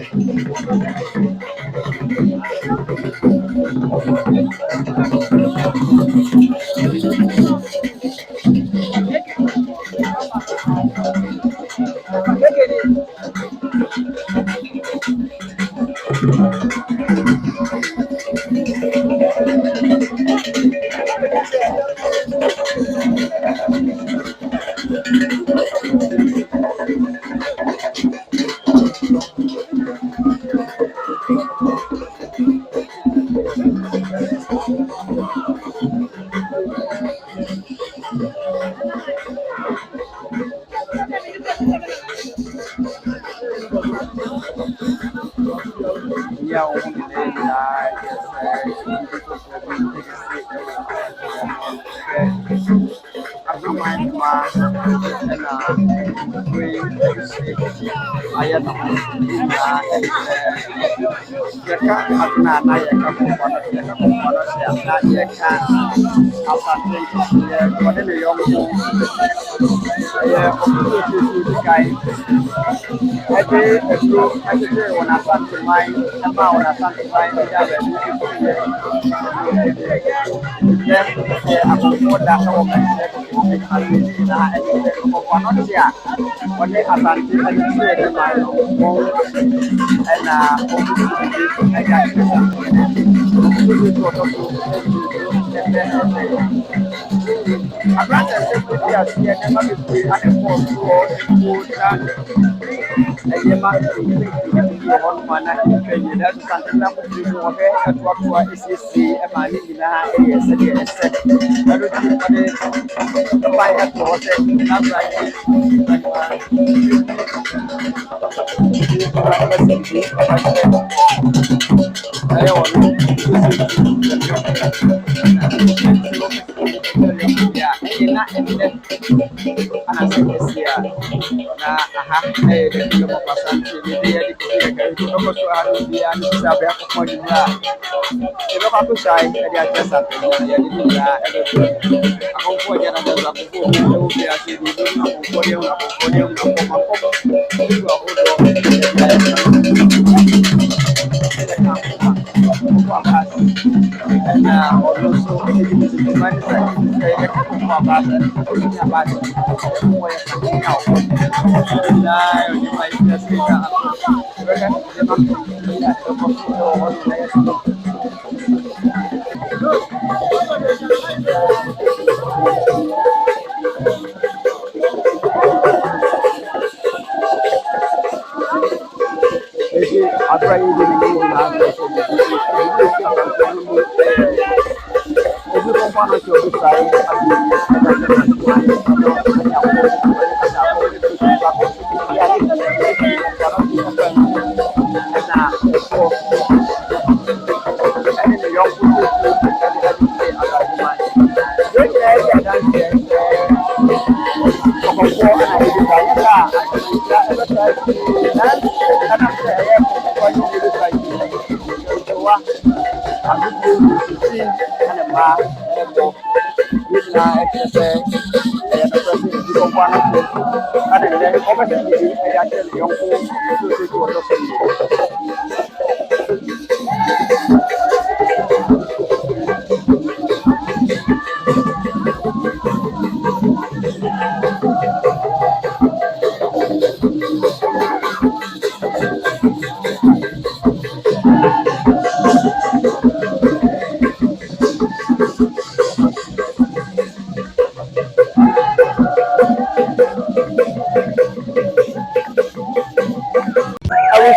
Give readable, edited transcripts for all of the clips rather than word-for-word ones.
Yeah, only ayat yaka atna na yaka kumpana siapa yaka apa ya kode le yom ya okutu kai ade edu ade wana santi mai ama wana santi mai ya ya ya aku moda ko kan na ade kumpana sia kode asanti ade ade mai mo ana aku say dia jasa ya di dunia aku punya ada aku punya dia sih di dunia aku punya nah also ini mana saya bahasa punya bahasa semua yang tahu nah ini baiknya kita kan apa ini itu komponen cukup saya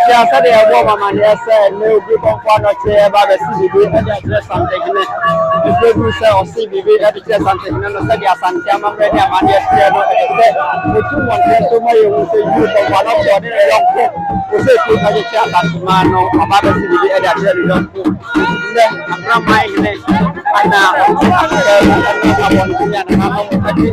siasa de abo mama ne ese ne obi konfa no che ba be si bibi e dey address something ne ife du se o si bibi e dey address something ne no se dia santi ama mre dia ma ne se no e se o tu won se to ma ye wo se yu to wa no ko de yon ko o se tu ka je cha ba ma no aba be si bibi e dey address yon ko ne amra mai ne ana o ti a se na won ti ya na ma mo ka ti